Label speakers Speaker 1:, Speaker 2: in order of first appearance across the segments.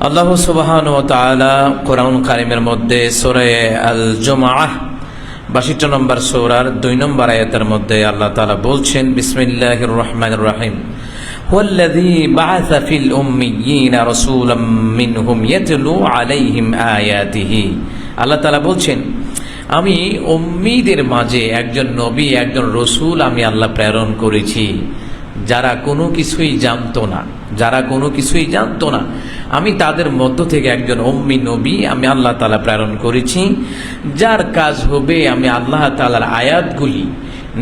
Speaker 1: আল্লাহ সুবহানাহু ওয়া তাআলা কোরআন কারীমের মধ্যে সূরা আল জুমআহ 62 নম্বর সূরার 2 নম্বর আয়াতের মধ্যে আল্লাহ তাআলা বলছেন, বিসমিল্লাহির রহমানির রহিম, ওয়াল্লাযী বা'আসা ফিল উম্মিয়্যিনা রাসূলাম মিনহুম ইয়াতলু আলাইহিম আয়াতিহি। আল্লাহ তাআলা বলছেন, আমি উম্মীদের মাঝে একজন নবী, একজন রসুল আমি আল্লাহ প্রেরণ করেছি, যারা কোনো কিছুই জানতো না, আমি তাদের মধ্য থেকে একজন উম্মি নবী আমি আল্লাহ তাআলা প্রেরণ করেছি, যার কাজ হবে আমি আল্লাহ তাআলার আয়াতগুলি,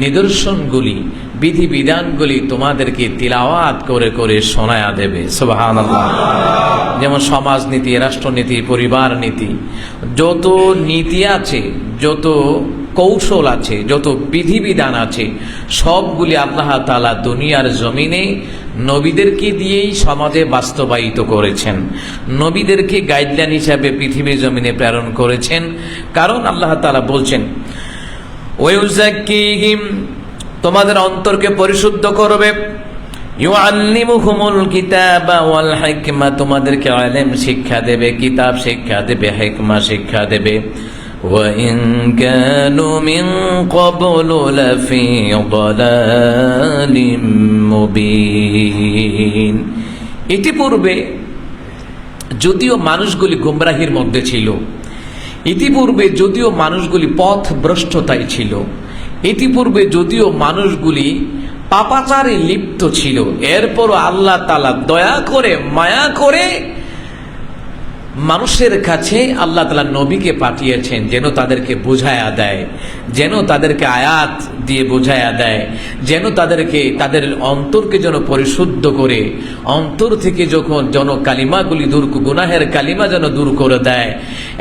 Speaker 1: নিদর্শনগুলি, বিধিবিধানগুলি তোমাদেরকে তিলাওয়াত করে করে শোনায়া দেবে। সুবহানাল্লাহ। যেমন সমাজনীতি, রাষ্ট্রনীতি, পরিবার নীতি, যত নীতি আছে, যত কৌশল আছে, যত বিধিবিধান আছে, সবগুলি আল্লাহ তাআলা দুনিয়ার জমিনে নবীদেরকে দিয়েই সমাজে বাস্তবায়িত করেছেন, নবীদেরকে গাইডলাইন হিসাবে পৃথিবীর জমিনে প্রেরণ করেছেন। কারণ আল্লাহ তাআলা বলছেন, ওয়ায়ুযাক্কিহিম, তোমাদের অন্তরকে পরিশুদ্ধ করবে, ইউআল্লিমুহুমুল কিতাবা ওয়াল হিকমা, তোমাদেরকে ইলম শিক্ষা দেবে, কিতাব শিক্ষা দেবে, হিকমা শিক্ষা দেবে। وَإِن كَانُوا مِن قَبْلُ لَفِي ضَلَالٍ مُبِينٍ। ইতিপূর্বে যদিও মানুষগুলি গুমরাহির মধ্যে ছিল, ইতিপূর্বে যদিও মানুষগুলি পথভ্রষ্টতায় ছিল, ইতিপূর্বে যদিও মানুষগুলি পাপাচারে লিপ্ত ছিল, এরপরও আল্লাহ তাআলা দয়া করে, মায়া করে মানুষের কাছে আল্লাহ তাআলা নবীকে পাঠিয়েছেন, যেন তাদেরকে বুঝায়া দেয়, যেন তাদেরকে আয়াত দিয়ে বুঝায়া দেয়, যেন তাদেরকে, তাদের অন্তরকে যেন পরিশুদ্ধ করে, অন্তর থেকে যখন কালিমাগুলি দূর, গুনাহের কালিমা যেন দূর করে দেয়,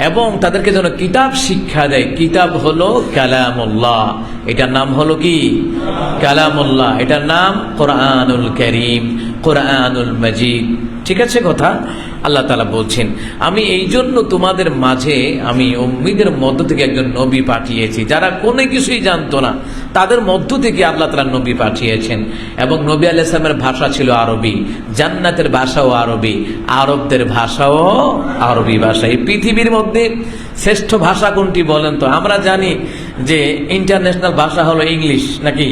Speaker 1: এবং তাদেরকে যেন কিতাব শিক্ষা দেয়। কিতাব হলো কালামুল্লাহ, এটার নাম হলো কি? কালামুল্লাহ। এটার নাম কোরআনুল কারীম, কোরআনুল মাজিদ। ঠিক আছে কথা? আল্লাহ তাআলা বলছেন, আমি এই জন্য তোমাদের মাঝে আমি উম্মীদের মধ্য থেকে একজন নবী পাঠিয়েছি, যারা কোনো কিছুই জানতো না, তাদের মধ্য থেকে আল্লাহ তাআলা নবী পাঠিয়েছেন। এবং নবী আলাইহিস সালামের ভাষা ছিল আরবি, জান্নাতের ভাষাও আরবি, আরবদের ভাষাও আরবি ভাষা। এই পৃথিবীর মধ্যে শ্রেষ্ঠ ভাষা কোনটি বলেন তো? আমরা জানি যে ইন্টারন্যাশনাল ভাষা হলো ইংলিশ, নাকি?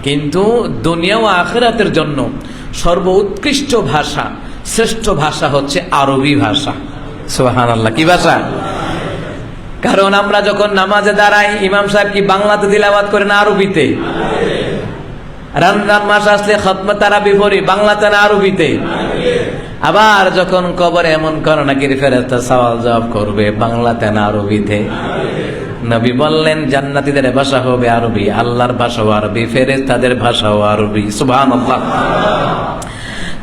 Speaker 1: কিন্তু দুনিয়া ও আখিরাতের জন্য সর্বোৎকৃষ্ট ভাষা, শ্রেষ্ঠ ভাষা হচ্ছে আরবি ভাষা। সুবহানাল্লাহ। কি ভাষা? কারণ আমরা যখন নামাজে দাঁড়াই, ইমাম সাহেব কি বাংলাতে তিলাওয়াত করেন না আরবিতে? রমজান মাস আসলে খতমে তারাবি পড়ি বাংলাতে না আরবিতে? আবার যখন কবরে এমন করোনাকির ফেরেশতা সওয়াল জবাব করবে, বাংলাতে না আরবিতে? নবী বললেন, জান্নাতীদের ভাষা হবে আরবি, আল্লাহর ভাষাও আরবি, ফেরেশতাদের ভাষাও আরবি। সুবহানাল্লাহ।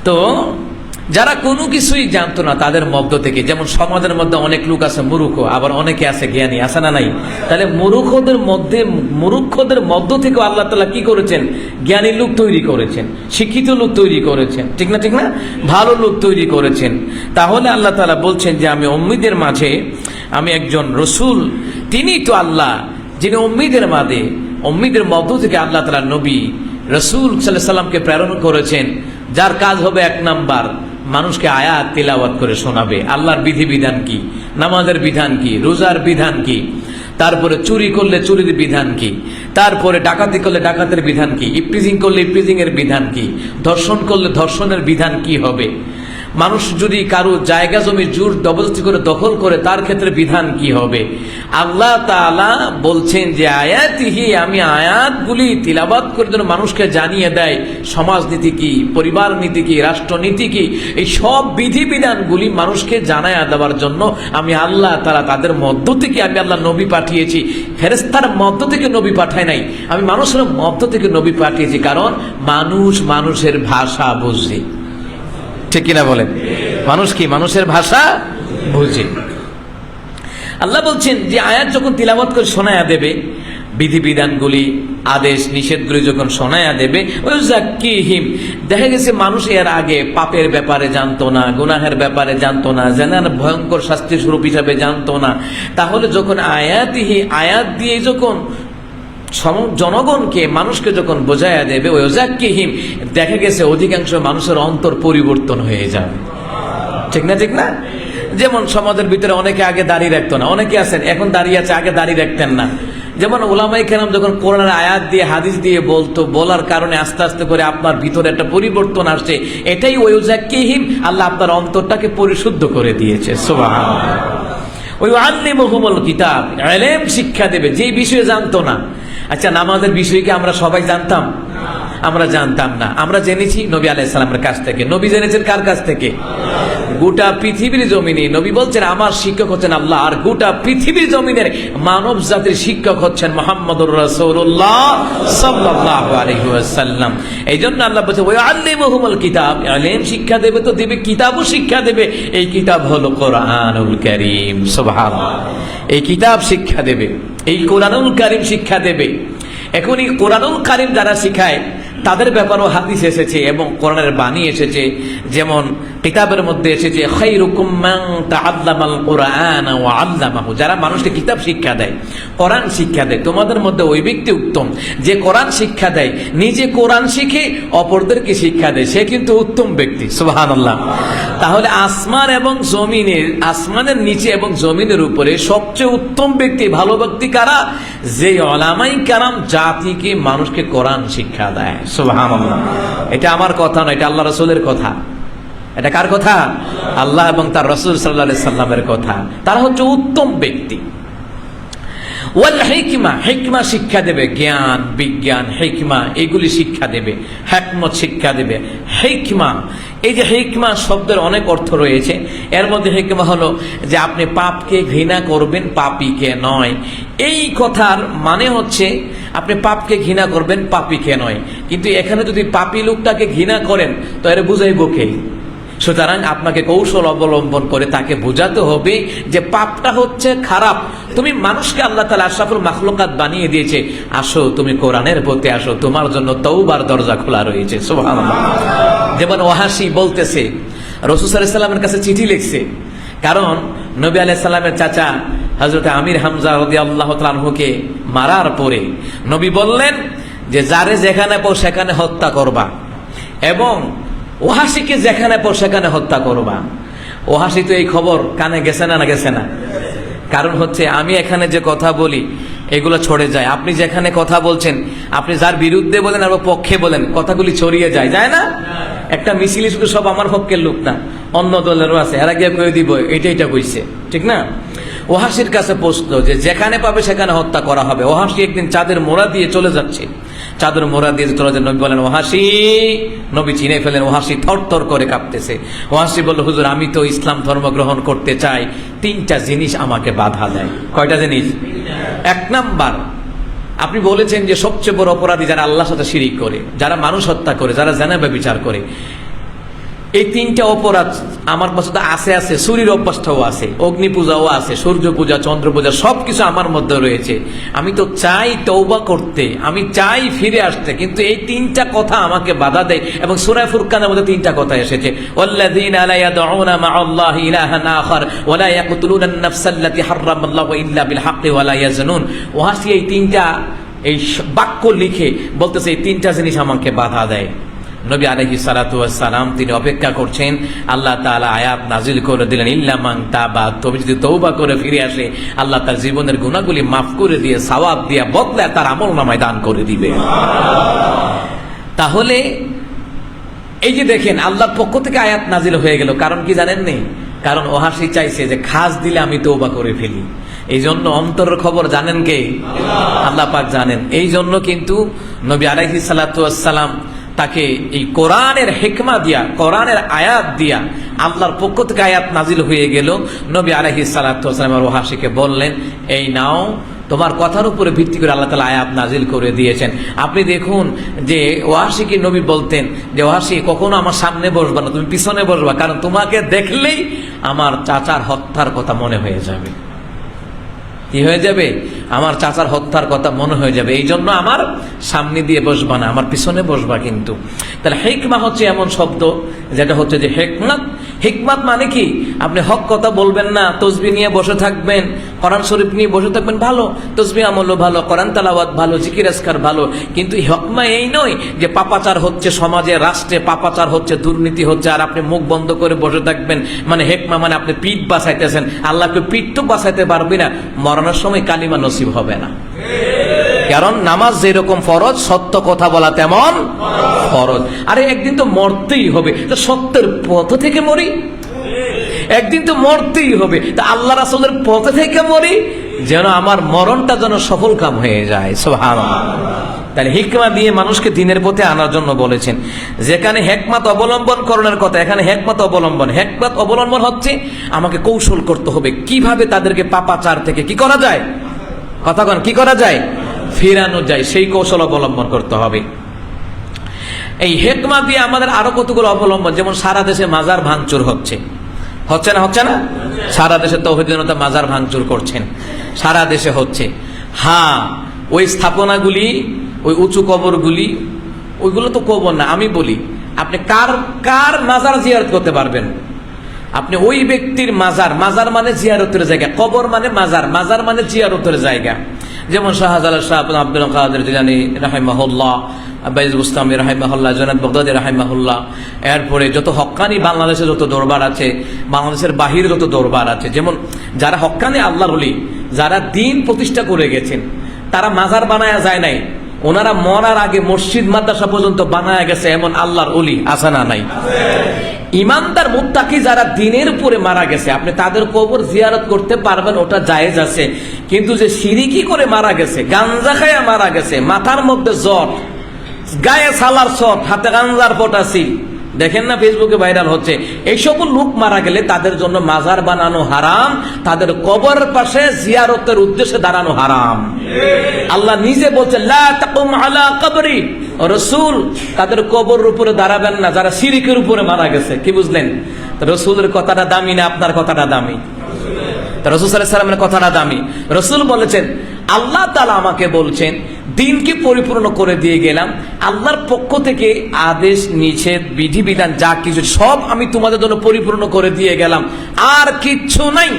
Speaker 1: তো যারা কোনো কিছুই জানতো না, তাদের মধ্য থেকে, যেমন সমাজের মধ্যে অনেক লোক আছে মূর্খ, আবার অনেকে আছে জ্ঞানী, আছে না নাই? তাহলে মূর্খদের মধ্য থেকে আল্লাহ তাআলা কি করেছেন? জ্ঞানী লোক তৈরি করেছেন, শিক্ষিত লোক তৈরি করেছেন। ঠিক না? ঠিক না? ভালো লোক তৈরি করেছেন। তাহলে আল্লাহ তাআলা বলছেন যে আমি উম্মীদের মাঝে আমি একজন রসুল, তিনি তো আল্লাহ যিনি উম্মীদের মধ্য থেকে আল্লাহ তাআলা নবী রসুল সাল্লাল্লাহু আলাইহি সাল্লামকে প্রেরণ করেছেন, যার কাজ হবে 1 নাম্বার, মানুষকে আয়াত তিলাওয়াত করে শোনাবে। আল্লাহর বিধিবিধান কি, নামাজের বিধান কি, রোজার বিধান কি, তারপরে চুরি করলে চুরির বিধান কি, তারপরে ডাকাতি করলে ডাকাতের বিধান কি, ইফটিজিং করলে ইফটিজিং এর বিধান কি, ধর্ষণ করলে ধর্ষণের বিধান কি হবে, মানুষ যদি কারো জায়গা জমি জোর জবরদস্তি করে দখল করে তার ক্ষেত্রে বিধান কি হবে। আল্লাহ তাআলা বলছেন যে আয়াতিহি, আমি আয়াতগুলি তিলাওয়াত করে যেন মানুষকে জানিয়ে দেয় সমাজনীতি কি, পরিবার নীতি কি, রাষ্ট্রনীতি কি, এই সব বিধিবিধানগুলি মানুষকে জানায়া দেওয়ার জন্য আমি আল্লাহ তাআলা তাদের মধ্য থেকে আমি আল্লাহ নবী পাঠিয়েছি। ফেরেশতার মধ্য থেকে নবী পাঠাই নাই, আমি মানুষের মধ্য থেকে নবী পাঠিয়েছি। কারণ মানুষ মানুষের ভাষা বুঝে। ঠিক কিনা বলেন? মানুষ কি মানুষের ভাষা বুঝে। আল্লাহ বলছেন যে আয়াত যখন তিলাওয়াত করে শোনায়া দেবে, বিধিবিধানগুলি, আদেশ নিষেধগুলি যখন শোনায়া দেবে, ওয়াযাক্কিহিম, দেখা গেছে মানুষ এর আগে পাপের ব্যাপারে জানতো না, গুনাহের ব্যাপারে জানতো না, জানার ভয়ঙ্কর শাস্তি স্বরূপ হিসাবে জানতো না। তাহলে যখন আয়াতিহি, আয়াত দিয়ে যখন জনগণকে, মানুষকে যখন বোঝায়া দেবে, ওয়াযাক্কিহিম, দেখা গেছে অধিকাংশ মানুষের অন্তর পরিবর্তন হয়ে যাবে। ঠিক না ঠিক না? যেমন সমাজের ভিতরে অনেকে আগে দাঁড়িয়ে রাখতো না, অনেকে আছেন এখন দাঁড়িয়ে আছে, আগে দাঁড়িয়ে রাখতেন না। যেমন ওলামায়ে কেরাম যখন কোরআনের আয়াত দিয়ে হাদিস দিয়ে বলার কারণে আস্তে আস্তে করে আপনার ভিতরে একটা পরিবর্তন আসছে, এটাই ওয়াজাক্কিহিম, আল্লাহ আপনার অন্তরটাকে পরিশুদ্ধ করে দিয়েছে। সুবহানাল্লাহ। ওই আল্লিমুহুমুল কিতাব, ইলম শিক্ষা দেবে, যে বিষয়ে জানতো না। আচ্ছা, নামাজের বিষয় কি আমরা সবাই জানতাম? আমরা জানতাম না। আমরা জেনেছি নবী আলাইহিস সালামের কাছ থেকে। নবী জেনেছেন কার কাছ থেকে? গোটা পৃথিবীর জমিনে নবী বলছেন আমার শিক্ষক হচ্ছেন আল্লাহ, আর গোটা পৃথিবীর জমিনের মানব জাতির শিক্ষক হচ্ছেন মুহাম্মদুর রাসূলুল্লাহ সাল্লাল্লাহু আলাইহি ওয়াসাল্লাম। এইজন্য আল্লাহ বলেছে ওয়া আল্লিমুহুমুল কিতাব, ইলম শিক্ষা দেবে তো দেবে, কিতাবও শিক্ষা দেবে। এই কিতাব হলো কোরআনুল কারীম। সুবহানাল্লাহ। এই কিতাব শিক্ষা দেবে, এই কোরআনুল কারীম শিক্ষা দেবে। এখন এই কোরআনুল কারীম যারা শিখায় তাদের ব্যাপারেও হাদিস এসেছে এবং কোরআনের বাণী এসেছে। যেমন কিতাবের মধ্যে এসেছে খায়রুকুম মান তাআল্লামাল কুরআন ওয়া আল্লামাহু, যারা মানুষকে কিতাব শিক্ষা দেয়, কোরআন শিক্ষা দেয়, তোমাদের মধ্যে ওই ব্যক্তি উত্তম যে কোরআন শিক্ষা দেয়, নিজে কোরআন শিখে অপরদেরকে শিক্ষা দেয়, সে কিন্তু উত্তম ব্যক্তি। সুবহানাল্লাহ। তাহলে আসমান এবং জমিনের, আসমানের নিচে এবং জমিনের উপরে সবচেয়ে উত্তম ব্যক্তি, ভালো ব্যক্তি কারা? যে উলামায়ে কেরাম জাতিকে মানুষকে কোরআন শিক্ষা দেয়। সুবহানাল্লাহ। এটা আমার কথা নয়, এটা আল্লাহ রাসূলের কথা। এটা কার কথা? আল্লাহ এবং তার রাসূল সাল্লাল্লাহু আলাইহি সাল্লামের কথা। তারা হচ্ছে উত্তম ব্যক্তি। ওয়াল হিকমা, হিকমা শিক্ষা দেবে, জ্ঞান বিজ্ঞান হিকমা এগুলি শিক্ষা দেবে, হিকমত শিক্ষা দেবে। হিকমা, এই যে হিকমা শব্দের অনেক অর্থ রয়েছে, এর মধ্যে হিকমা হলো যে আপনি পাপকে ঘৃণা করবেন, পাপীকে নয়। এই কথার মানে হচ্ছে আপনি পাপকে ঘৃণা করবেন, পাপীকে নয়। কিন্তু এখানে যদি পাপী লোকটাকে ঘৃণা করেন তো এর বুঝাইব কে? সুতরাং আপনাকে কৌশল অবলম্বন করে তাকে বোঝাতে হবে যে পাপটা হচ্ছে খারাপ। তুমি মানুষকে আল্লাহ তাআলা আশরাফুল মাখলুকাত বানিয়ে দিয়েছে, আসো তুমি কোরআনের পথে আসো, তোমার জন্য তওবার দরজা খোলা রয়েছে। সুবহানাল্লাহ। যেমন ওয়াহাশি বলতেছে রাসূল সাল্লাল্লাহু আলাইহি সাল্লামের কাছে চিঠি লিখছে, কারণ নবী আলাইহিস সালামের চাচা হযরত আমির হামজা রাদিয়াল্লাহু তাআলা আনহুকে মারার পরে নবী বললেন যে যারে যেখানে পাও সেখানে হত্যা করবা এবং ওহাসিকে যেখানে পর সেখানে হত্যা করবা। ওহাসি তো এই খবর কানে গেছে না গেছে না? কারণ হচ্ছে আমি এখানে যে কথা বলি এগুলো ছড়ে যায়, আপনি যেখানে কথা বলছেন, আপনি যার বিরুদ্ধে বলেন আর পক্ষে বলেন, কথাগুলি ছড়িয়ে যায়, যায় না? একটা মিছিল শুধু সব আমার পক্ষের লোক না, অন্য দলেরও আছে, এরা গিয়ে কয়ে দিব এটা কইছে, ঠিক না? ওহাসির কাছে পৌঁছলো যে যেখানে পাবে সেখানে হত্যা করা হবে। ওহাসি একদিন চাঁদের মোড়া দিয়ে চলে যাচ্ছে, চাদর মোড়া দিয়ে চলে যান। নবী বলেন ওহাসি, নবী চিনে ফেলেন। ওহাসি থরথর করে কাঁপতেছে। ওহাসি বলল হুজুর আমি তো ইসলাম ধর্ম গ্রহণ করতে চাই, তিনটা জিনিস আমাকে বাধা দেয়। কয়টা জিনিস? এক নাম্বার, আপনি বলেছেন যে সবচেয়ে বড় অপরাধী যারা আল্লাহর সাথে শিরিক করে, যারা মানুষ হত্যা করে, যারা জিনা ব্যভিচার করে। এই তিনটা অপরাধ আমার কাছে তো আছে, চুরির অভ্যাসটাও আছে, অগ্নি পূজাও আছে, সূর্য পূজা, চন্দ্র পূজা, সবকিছু আমার মধ্যে রয়েছে। আমি তো চাই তওবা করতে, আমি চাই ফিরে আসতে, কিন্তু এই তিনটা কথা আমাকে বাধা দেয়। এবং সূরা ফুরকানের মধ্যে তিনটা কথা এসেছে, ওয়াল্লাযীনা লা ইয়াদউনা মা'আল্লাহি ইলাহান আখার ওয়া লা ইয়াকতুলুনা আন-নাফসাল্লাতী হারামাল্লাহু ইল্লা বিল হাক্কি ওয়া লা ইয়াজনুন। ওয়াসি এই তিনটা এই বাক্য লিখে বলতেছে এই তিনটা জিনিস আমাকে বাধা দেয়। নবী আলাইহিস সালাতু ওয়াস সালাম তিনি অপেক্ষা করছেন, আল্লাহ তাআলা আয়াত নাজিল করে দিলেন ইল্লা মান তাবা, তবে যদি তওবা করে ফিরে আসে আল্লাহ তার জীবনের গুনাহগুলি মাফ করে দিয়ে সওয়াব দিয়ে বদলায় তার আমলনামায় দান করে দিবে। তাহলে এই যে দেখেন আল্লাহর পক্ষ থেকে আয়াত নাজিল হয়ে গেল, কারণ কি জানেন নি? কারণ ওহাসি চাইছে যে খাস দিলে আমি তওবা করে ফেলি। এই জন্য অন্তরের খবর জানেন কে? আল্লাহ পাক জানেন। এই জন্য কিন্তু নবী আলাইহিস সালাতু ওয়াস সালাম তাকে এই কোরআনের হিকমা দিয়া, কোরআনের আয়াত দিয়া, আল্লাহর পক্ষ থেকে আয়াত নাজিল হয়ে গেল। নবী আলাইহিস সালাতু ওয়াস সালাম ওহাসিকে বললেন এই নাও, তোমার কথার উপরে ভিত্তি করে আল্লাহ তাআলা আয়াত নাজিল করে দিয়েছেন। আপনি দেখুন যে ওহাসিকে নবী বলতেন যে ওহাসি কখনো আমার সামনে বসবা না, তুমি পিছনে বসবা, কারণ তোমাকে দেখলেই আমার চাচার হত্যার কথা মনে হয়ে যাবে। কি হয়ে যাবে? আমার চাচার হত্যার কথা মনে হয়ে যাবে, এই জন্য আমার সামনে দিয়ে বসবা না, আমার পিছনে বসবা। কিন্তু তাহলে হিকমা হচ্ছে এমন শব্দ যেটা হচ্ছে যে হিকমত, হিকমত মানে কি? আপনি হক কথা বলবেন না, তসবিহ নিয়ে বসে থাকবেন, কোরআন শরীফ নিয়ে বসে থাকবেন, ভালো, তসবিহ আমলও ভালো, কোরআন তেলাওয়াত ভালো, জিকির আজকার ভালো, কিন্তু হকমা এই নয় যে পাপাচার হচ্ছে সমাজে, রাষ্ট্রে পাপাচার হচ্ছে, দুর্নীতি হচ্ছে, আর আপনি মুখ বন্ধ করে বসে থাকবেন। মানে হেকমা মানে আপনি পিঠ বাঁচাইতেছেন। আল্লাহকে পিঠ তো বাঁচাইতে পারবি না, মরণের সময় কালিমা নসিব হবে না। কারণ নামাজ যেরকম ফরজ, সত্য কথা বলা তেমন ফরজ। আরে একদিন তো মরতেই হবে, তো সত্যের পথ থেকে মরি, একদিন তো মরতেই হবে, তা আল্লাহ রাসূলের পথ থেকে মরি, যেন আমার মরণটা যেন সফল কাম হয়ে যায়। সুবহানাল্লাহ। তাহলে হিকমা দিয়ে মানুষকে দিনের পথে আনার জন্য বলেছেন। যেখানে হেকমত অবলম্বন করার কথা, এখানে হেকমত অবলম্বন হচ্ছে আমাকে কৌশল করতে হবে কিভাবে তাদেরকে পাপাচার থেকে কি করা যায়, কথা কন, কি করা যায়, ফেরানো যায়, সেই কৌশল অবলম্বন করতে হবে। এই হেকমা দিয়ে আমাদের আরো কতগুলো অবলম্বন, যেমন সারা দেশে মাজার ভাঙচুর হচ্ছে না? সারা দেশে তাওহীদের জনতা মাজার ভাঙচুর করছেন, সারা দেশে হচ্ছে। হ্যাঁ, ওই স্থাপনাগুলি, ওই উঁচু কবরগুলি, ওইগুলো তো কবর না। আমি বলি, আপনি কার মাজার জিয়ারত করতে পারবেন? আপনি ওই ব্যক্তির মাজার মানে জিয়ারতের জায়গা, কবর মানে মাজার মানে জিয়ারতের জায়গা। যেমন শাহজালাল শাহ আব্দুল কাদের জিলানী রাহিমাহুল্লাহ, বাইজ বুস্তামি রাহিমাহুল্লাহ, জনাব বাগদাদী রাহিমাহুল্লাহ, এরপরে যত হক্কানি বাংলাদেশে যত দরবার আছে, বাংলাদেশের বাহিরে যত দরবার আছে, যেমন যারা হক্কানি আল্লাহর ওলি, যারা দিন প্রতিষ্ঠা করে গেছেন, তারা মাজার বানায়া যায় নাই, ওনারা মরার আগে মসজিদ মাদ্রাসা পর্যন্ত বানায়া গেছে, এমন আল্লাহর ওলি আছে না নাই? ইমানদার মুত্তাকি যারা দিনের উপরে মারা গেছে, আপনি তাদের কবর জিয়ারত করতে পারবেন, ওটা জায়েজ আছে। কিন্তু যে শিরিকি করে মারা গেছে, গাঞ্জা খায়া মারা গেছে, মাথার মধ্যে জট, গায়ে সালার শট, হাতে গাঞ্জার পটাশি, দেখেন না ফেসবুকে ভাইরাল হচ্ছে, এই সকল লোক মারা গেলে তাদের জন্য মাজার বানানো হারাম, তাদের কবরের পাশে জিয়ারতের উদ্দেশ্যে দাঁড়ানো হারাম। আল্লাহ নিজে বলছে লা তাকুম আলা কবরি, রাসূল তাদের কবরের উপরে দাঁড়াবেন না যারা শিরকের উপরে মারা গেছে। কি বুঝলেন? রাসূলের কথাটা দামি না আপনার কথাটা দামি? রাসূল সাল্লাল্লাহু আলাইহি ওয়াসাল্লামের কথাটা দামি। রাসূল বলেছেন, আল্লাহ তাআলা আমাকে বলছেন দিনকে পরিপূর্ণ করে দিয়ে গেলাম, আল্লাহর পক্ষ থেকে আদেশ নিষেধ বিধিবিধান যা কিছু সব আমি তোমাদের জন্য পরিপূর্ণ করে দিয়ে গেলাম, আর কিচ্ছু নাই।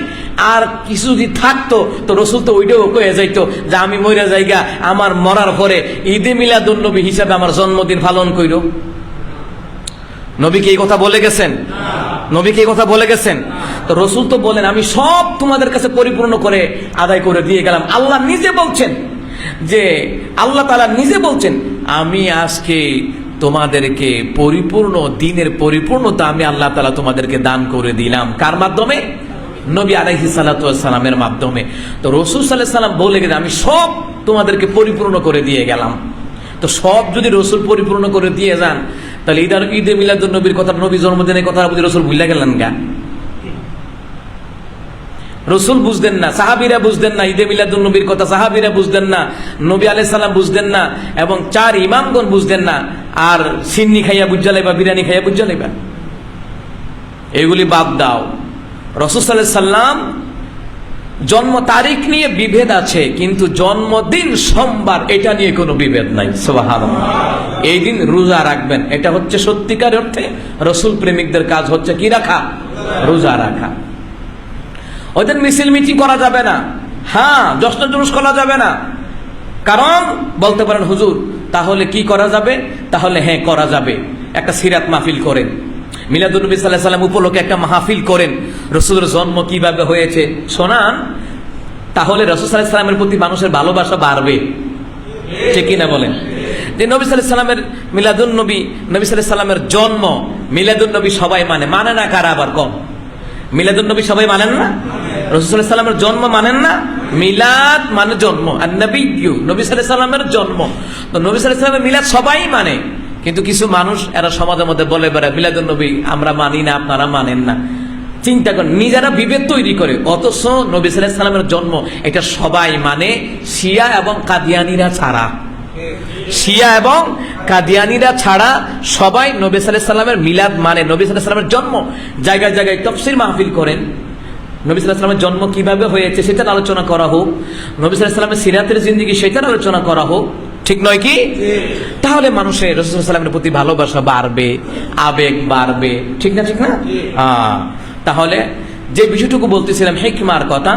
Speaker 1: আর কিছু যদি থাকতো তো রাসূল তো ওইটাও কয়ে যাইতো যে আমি মইরা যাইগা, আমার মরার পরে ঈদে মিলাদুন নবী হিসাবে আমার জন্মদিন পালন কইরো। নবী কি এই কথা বলে গেছেন? নবী কি এই কথা বলে গেছেন? তো রাসূল তো বলেন আমি সব তোমাদের কাছে পরিপূর্ণ করে আদায় করে দিয়ে গেলাম। আল্লাহ নিজে বলছেন যে, আল্লাহ তাআলা নিজে বলছেন আমি আজকে তোমাদেরকে পরিপূর্ণ দিনের পরিপূর্ণতা আমি আল্লাহ তাআলা তোমাদেরকে দান করে দিলাম। কার মাধ্যমে? নবী আলাইহিস সালাতু ওয়াস সালামের মাধ্যমে। তো রাসূল সাল্লাল্লাহু আলাইহি সাল্লাম বলে গেলেন আমি সব তোমাদেরকে পরিপূর্ণ করে দিয়ে গেলাম। তো সব যদি রাসূল পরিপূর্ণ করে দিয়ে যান, তাহলে ঈদে মিলাদুন নবীর কথা, নবী জন্মদিনের কথা বুঝি রাসূল ভুলে গেলেন গা? রাসূল বুঝতেন না, সাহাবীরা বুঝতেন না, ঈদে মিলাদুন নবীর কথা সাহাবীরা বুঝতেন না, নবী আলাইহিস সালাম বুঝতেন না, এবং চার ইমামগণ বুঝতেন না। আর সিন্নি খাইয়া বুঝা লাইবা, বিরিয়ানি খাইয়া বুঝা লাইবা, এগুলি বাদ দাও। রাসূল সাল্লাল্লাহু আলাইহি সাল্লাম জন্ম তারিখ নিয়ে বিভেদ আছে, কিন্তু জন্মদিন সোমবার এটা নিয়ে কোনো বিভেদ নাই। সুবহানাল্লাহ। এই দিন রোজা রাখবেন, এটা হচ্ছে সত্যিকার অর্থে রাসূল প্রেমিকদের কাজ হচ্ছে কি রাখা? রোজা রাখা। ওদের মিছিল মিটিং করা যাবে না, হ্যাঁ জশ্ন জুলুস করা যাবে না। কারণ বলতে পারেন হুজুর তাহলে কি করা যাবে? তাহলে হ্যাঁ করা যাবে, একটা সিরাত মাহফিল করেন, মিলাদুন নবী সাল্লাল্লাহু আলাইহি সাল্লাম উপলক্ষে একটা মাহফিল করেন, রাসূলের জন্ম কিভাবে হয়েছে শোনান, তাহলে রাসূল সাল্লাল্লাহু আলাইহি সাল্লামের প্রতি মানুষের ভালোবাসা বাড়বে। ঠিক কিনা বলেন? যে নবী সাল্লাল্লাহু আলাইহি সাল্লামের মিলাদুন নবী, নবী সাল্লাল্লাহু আলাইহি সাল্লামের জন্ম, মিলাদুন নবী সবাই মানে না কারা আবার কম? মিলাদুন নবী সবাই মানেন না? রাসূল সাল্লাল্লাহু আলাইহি সাল্লামের জন্ম মানেন না? মিলাদ মানে জন্ম, আর নবিয়্যু নবী সাল্লাল্লাহু আলাইহি সাল্লামের জন্ম। তো নবী সাল্লাল্লাহু আলাইহি সাল্লামের মিলাদ সবাই মানে, কিন্তু কিছু মানুষ এরা সমাজের মধ্যে বলে বেড়ায় মিলাদুন নবী আমরা মানি না, আপনারা মানেন না। চিন্তা করেন, নিজেরা বিভেদ তৈরি করে, অথচ নবী সাল্লাল্লাহু আলাইহি সাল্লামের জন্ম এটা সবাই মানে, শিয়া এবং কাদিয়ানীরা ছাড়া। শিয়া এবং কাদিয়ানীরা ছাড়া সবাই নবী সাল্লাল্লাহু আলাইহি সাল্লামের মিলাদ মানে, নবী সাল্লাল্লাহু আলাইহি সাল্লামের জন্ম। জায়গায় জায়গায় তাফসীর মাহফিল করেন, নবী সাল্লাল্লাহু আলাইহি সাল্লামের জন্ম কিভাবে হয়েছে সেটার আলোচনা করা হোক, নবী সাল্লাল্লাহু আলাইহি সাল্লামের সিরাতের জিন্দেগি সেটার আলোচনা করা হোক। ঠিক নয় কি? তাহলে মানুষের রাসূল সাল্লাল্লাহু আলাইহি ওয়াসাল্লামের প্রতি ভালোবাসা বাড়বে, আবেগ বাড়বে, ঠিক না? ঠিক না? তাহলে যে বিষয়টুকু বলতেছিলাম হিকমার কথা,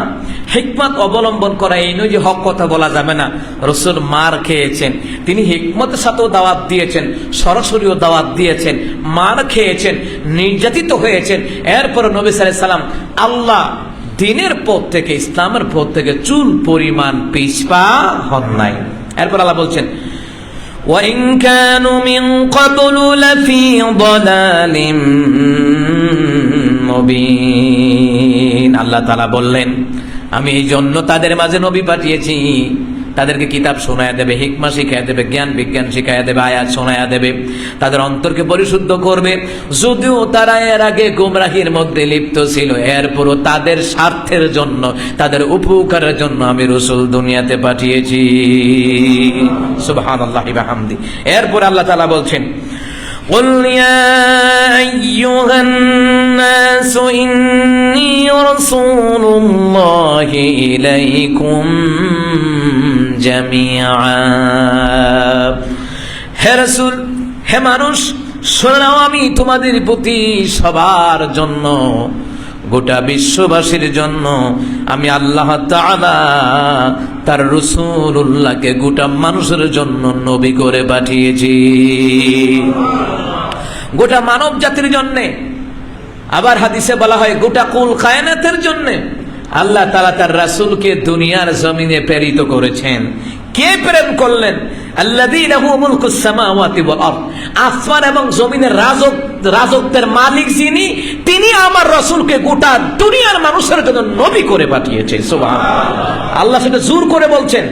Speaker 1: হিকমত অবলম্বন করা এই নয় যে হক কথা বলা যাবে না। রাসূল মার খেয়েছেন, তিনি হিকমতের সাথেও দাওয়াত দিয়েছেন, সরাসরিও দাওয়াত দিয়েছেন, মার খেয়েছেন, নির্যাতিত হয়েছেন। এরপর নবী সাল্লাল্লাহু আলাইহি ওয়াসাল্লাম আল্লাহ দিনের পথ থেকে, ইসলামের পথ থেকে চুল পরিমাণ পিছপা হন নাই। এরপর আল্লাহ বলছেন وَإِن كَانُوا مِن قَبْلُ لَفِي ضَلَالٍ মুবিন। আল্লাহ তাআলা বললেন আমি এই জন্য তাদের মাঝে নবী পাঠিয়েছি, তাদেরকে কিতাব শোনায়া দেবে, হিকমা শিখায়া দেবে, জ্ঞান বিজ্ঞান শিখায়া দেবে, আয়াত শোনায়া দেবে, তাদের অন্তরকে পরিশুদ্ধ করবে। যদিও তারা এর আগে গুমরাহির মধ্যে লিপ্ত ছিল, এরপরও তাদের স্বার্থের জন্য, তাদের উপকারের জন্য আমি রাসূল দুনিয়াতে পাঠিয়েছি। সুবহানাল্লাহি ওয়া বিহামদি। এরপর আল্লাহ তাআলা বলছেন قل يا أيها الناس إني رسول الله إليكم جميعا। হে রাসূল, হে মানুষ, শোনাও আমি তোমাদের প্রতি সবার জন্য, গোটা বিশ্ববাসীর জন্য আমি আল্লাহ তাআলা তার রাসূলুল্লাহকে গোটা মানুষের জন্য নবী করে পাঠিয়েছি, গোটা মানব জাতির জন্য। আবার হাদিসে বলা হয় গোটা কুল কায়নাতের জন্য আল্লাহ তাআলা তার রাসূলকে দুনিয়ার জমিনে প্রেরিত করেছেন। কে প্রেরণ করলেন? আল্লাযী লাহু মুলকুস সামাওয়াতি ওয়াল আরদ, আসমান এবং জমিনের রাজত্বের মালিক যিনি, তিনি আমার রাসূলকে গোটা দুনিয়ার মানুষের জন্য নবী করে পাঠিয়েছে। সুবহানাল্লাহ। আল্লাহ সেটা জোর করে বলছেন।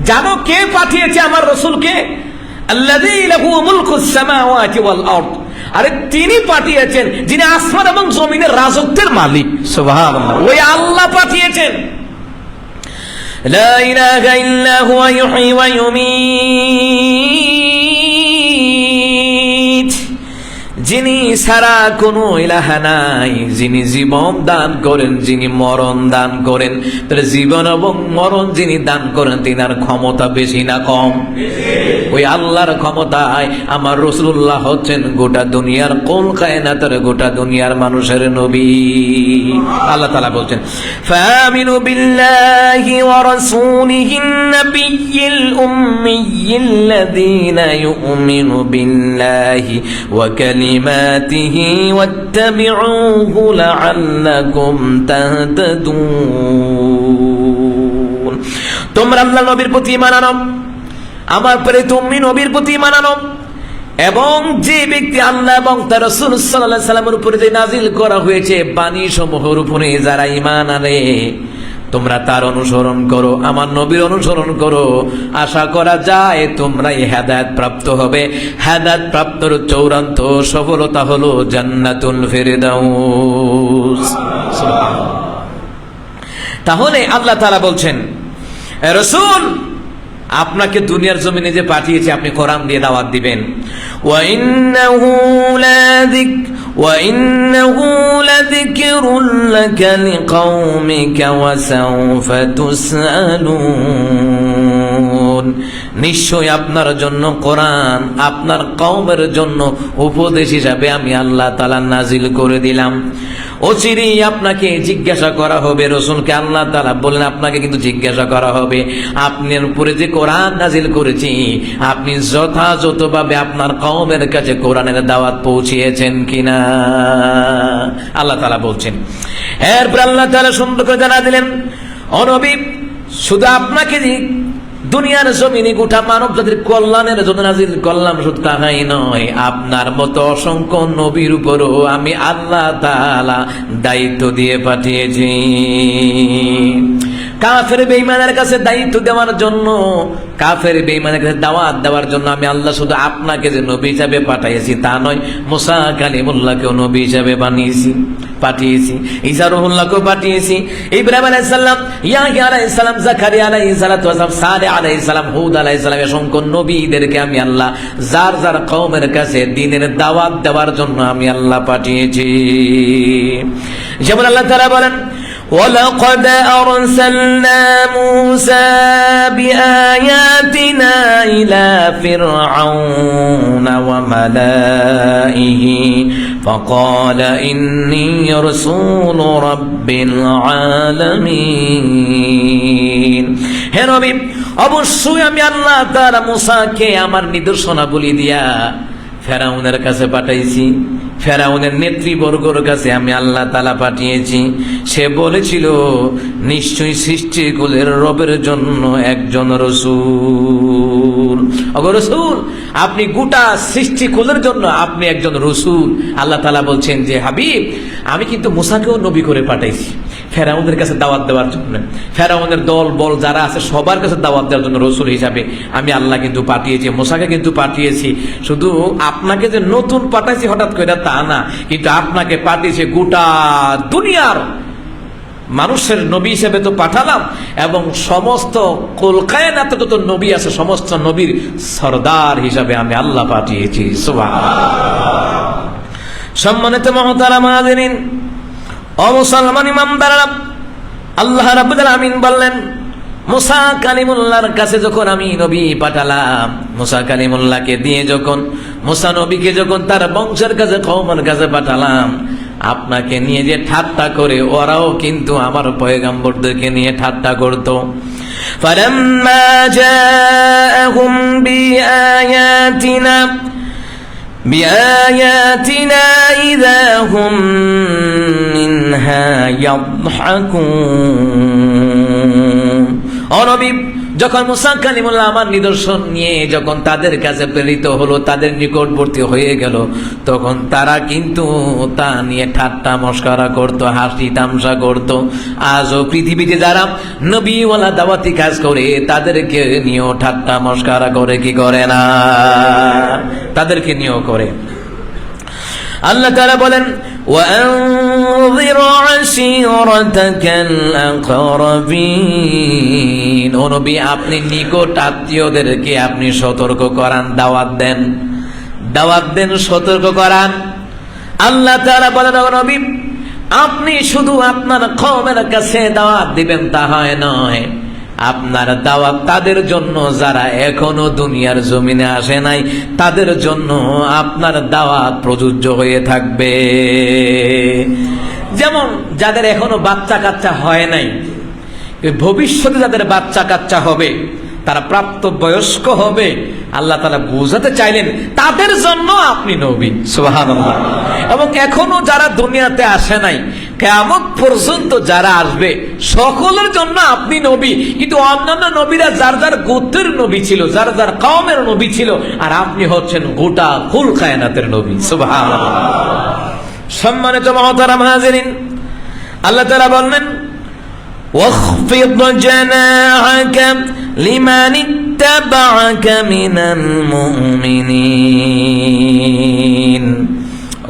Speaker 1: জানো কে পাঠিয়েছে আমার রাসূলকে? আল্লাযী লাহু মুলকুস সামাওয়াতি ওয়াল আরদ, আরে তিনি পাঠিয়েছেন যিনি আসমান এবং জমিনের রাজত্বের মালিক। সুবহানাল্লাহ। ওই আল্লাহ পাঠিয়েছেন। লা ইলাহা ইল্লা হুয়া ইউহয়ী ওয়া ইউমীত, যিনি ছাড়া কোনো ইলাহা নাই, যিনি জীবন দান করেন, যিনি মরণ দান করেন। তাহলে জীবন এবং মরণ যিনি দান করেন, তিনার ক্ষমতা বেশি না কম? ওই আল্লাহর ক্ষমতায় আমার রাসূলুল্লাহ হচ্ছেন গোটা দুনিয়ার কুল কায়নাতের, গোটা দুনিয়ার মানুষের নবী। আল্লাহ তাআলা বলছেন ফামিনু বিল্লাহি ওয়া রাসূলিহিন নাবিয়্যিল উম্মিয়্যিল্লাযীনা ইউমিনু বিল্লাহি ওয়া কালিমাতিহি ওয়াত্তাবিউহু লাআল্লাকুম তাহতাদুন। তোমরা আল্লাহর নবীর প্রতি ঈমান আনো, আমার পরে তুমি নবীর প্রতি ঈমান আনো, এবং যে ব্যক্তি আল্লাহ এবং তার রাসূল সাল্লাল্লাহু আলাইহি সাল্লামের উপরে যে নাজিল করা হয়েছে বাণী সমূহের উপরে যারা ঈমান আনে, তোমরা তার অনুসরণ করো, আমার নবীর অনুসরণ করো। আশা করা যায় তোমরাই হেদায়েত প্রাপ্ত হবে। হেদায়েত প্রাপ্তর চূড়ান্ত সফলতা হলো জান্নাতুল ফিরদাউস। তাহলে আল্লাহ তাআলা বলছেন রাসূল, আপনাকে দুনিয়ার জমিনে যে পাঠিয়েছে আপনি কোরআন দিয়ে দাওয়াত দিবেন। ওয়া ইন্নাহু লাযিকরুন লাকা লিকাওমিকা ওয়া সাওফা তুসআলুন। নিশ্চয় আপনার জন্য কোরআন আপনার কওমের জন্য উপদেশ হিসাবে আমি আল্লাহ তাআলা নাজিল করে দিলাম। অচিরেই আপনাকে জিজ্ঞাসা করা হবে। রাসূলকে আল্লাহ তাআলা বলেন আপনাকে কিন্তু জিজ্ঞাসা করা হবে, আপনার উপরে যে কোরআন নাজিল করেছি আপনি যথাযথভাবে আপনার কওমের কাছে কোরআনের দাওয়াত পৌঁছিয়েছেন কিনা। আল্লাহ তাআলা বলছেন। এরপর আল্লাহ তাআলা সুন্দর করে জানা দিলেন, ও নবী, শুধু আপনাকে দুনিয়ার জমিনে গোটা মানব জাতির কল্যাণের জন্য নাজিল করলাম, শুধু তাই নয়, আপনার মতো অসংখ্য নবীর উপরও আমি আল্লাহ তাআলা দায়িত্ব দিয়ে পাঠিয়েছি। কাফের বেঈমানের কাছে দায়িত্ব দেওয়ার জন্য, কাফের বেঈমানের কাছে দাওয়াত দেওয়ার জন্য আমি আল্লাহ শুধু আপনাকে যে নবী হিসাবে পাঠিয়েছি তা নয়, মুসা কালিমুল্লাহকেও নবী হিসাবে পাঠিয়েছি, ঈসা রুহুল্লাহকেও পাঠিয়েছি, ইব্রাহিম আলাইহিস সালাম, ইয়াহইয়া আলাইহিস সালাম, যাকারিয়া আলাইহিস সালাতু ওয়াস সালাম, সালেহ আলাইহিস সালাম, হুদ আলাইহিস সালাম, অসংখ্য নবীদেরকে আমি আল্লাহ যার যার কওমের কাছে দ্বীনের দাওয়াত দেওয়ার জন্য আমি আল্লাহ পাঠিয়েছি। যেমন আল্লাহ তাআলা বলেন وَلَقَدْ أَرْسَلْنَا مُوسَى بِآيَاتِنَا إِلَى فِرْعَوْنَ وَمَلَائِهِ فَقَالَ إِنِّي رَسُولُ رَبِّ الْعَالَمِينَ। হে নবী, অবশ্যই আমি আল্লাহ তাআলা মুসাকে আমার নিদর্শনাবলী দিয়া ফেরাউনের কাছে পাঠাইছি, ফেরাউনের নেতৃবর্গর কাছে আমি আল্লাহ তাআলা পাঠিয়েছি। সে বলেছিল নিশ্চয়ই সৃষ্টিকুলের রবের জন্য একজন রসূল। ওগো রসূল, আপনি গোটা সৃষ্টিকুলের জন্য আপনি একজন রসূল। আল্লাহ তাআলা বলছেন যে হাবিব, আমি কিন্তু মুসাকেও নবী করে পাঠাইছি ফেরাউনের কাছে দাওয়াত দেওয়ার জন্য। ফেরাউনের দল বল যারা আছে সবার কাছে দাওয়াত দেওয়ার জন্য রসূল হিসাবে আমি আল্লাহ কিন্তু পাঠিয়েছি, মুসাকে কিন্তু পাঠিয়েছি। শুধু আপনাকে যে নতুন পাঠাইছি হঠাৎ করে তা না, কিন্তু আপনাকে পাঠিয়েছে গোটা দুনিয়ার মানুষের নবী হিসেবে তো পাঠালাম, এবং সমস্ত কুলকায়নাতে যত নবী আছে সমস্ত নবীর সরদার হিসাবে আমি আল্লাহ পাঠিয়েছি। সুবহানাল্লাহ। সম্মানিত মুহতারাম হাজিরিন ও মুসলমান ইমানদাররা, আল্লাহ রাব্বুল আলামিন বললেন মুসা কালিমুল্লাহর কাছে যখন আমি নবী পাঠালাম, মুসা কালিমুল্লাহকে দিয়ে যখন মুসা নবীকে যখন তার বংশের কাছে কওমের কাছে পাঠালাম, আপনাকে নিয়ে যে ঠাট্টা করে ওরাও কিন্তু আমার পয়গম্বরদেরকে নিয়ে ঠাট্টা করত। ফালাম্মা জাআহুম বিআয়াতিনা ইযা হুম মিনহা ইয়াদহাকুন। ও নবী, যখন মুসা কালিমুল্লাহ আমার নিদর্শন নিয়ে যখন তাদের কাছে প্রেরিত হলো, তাদের নিকটবর্তী হয়ে গেল, তখন তারা কিন্তু তা নিয়ে ঠাট্টা মস্করা করত, হাসি তামসা করত। আজও পৃথিবীতে যারা নবীওয়ালা দাওয়াতি কাজ করে তাদেরকে নিয়েও ঠাট্টা মস্করা করে, কি করে না? তাদেরকে নিয়েও করে। আল্লাহ তাআলা বলেন وَأَنذِرْ عَشِيرَتَكَ الْأَقْرَبِينَ। ও নবী, আপনি নিকট আত্মীয়দেরকে আপনি সতর্ক করান, দাওয়াত দেন, সতর্ক করান। আল্লাহ তাআলা বলেন ও নবী, আপনি শুধু আপনার কওমের কাছে দাওয়াত দিবেন তা হয় নয়, আপনার দাওয়াত তাদের জন্য যারা এখনো দুনিয়ার জমিনে আসে নাই, তাদের জন্য আপনার দাওয়াত প্রযোজ্য হয়ে থাকবে। যেমন যাদের এখনো বাচ্চা কাচ্চা হয় নাই, ভবিষ্যতে যাদের বাচ্চা কাচ্চা হবে, তারা প্রাপ্ত বয়স্ক হবে, আল্লাহ তাআলা বোঝাতে চাইলেন তাদের জন্য আপনি নবী। সুবহানাল্লাহ। এবং এখনো যারা দুনিয়াতে আসে নাই, কিয়ামত পর্যন্ত যারা আসবে সকলের জন্য আপনি নবী। কিন্তু অন্যান্য নবীরা যার যার গোত্রের নবী ছিল, যার যার কওমের নবী ছিল, আর আপনি হচ্ছেন গোটা কুল কায়নাতের নবী। সুবহানাল্লাহ। সম্মানিত মুহতারাম হাজিরিন, আল্লাহ তাআলা বললেন واخفض جناحك لمن اتبعك من المؤمنين।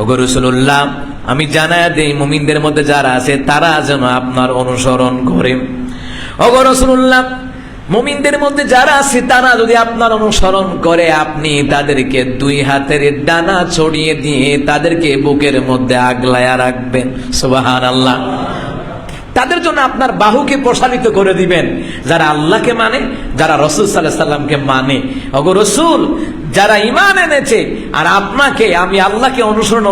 Speaker 1: ওগো রাসূলুল্লাহ, আমি জানায়া দেই মুমিনদের মধ্যে যারা আছে তারা যেন আপনার অনুসরণ করে। ওগো রাসূলুল্লাহ, মুমিনদের মধ্যে যারা আছে তারা যদি আপনার অনুসরণ করে, আপনি তাদেরকে দুই হাতের ডানা ছড়িয়ে দিয়ে তাদেরকে বুকের মধ্যে আগলায়া রাখবেন। সুবহানাল্লাহ। তাদের জন্য আপনার বাহুকে প্রসারিত করে দিবেন, যারা আল্লাহকে মানে, যারা রাসূল সাল্লাল্লাহু আলাইহি সাল্লামকে মানে। ওগো রাসূল, যারা ঈমান এনেছে আর আপনাকে আমি আল্লাহকে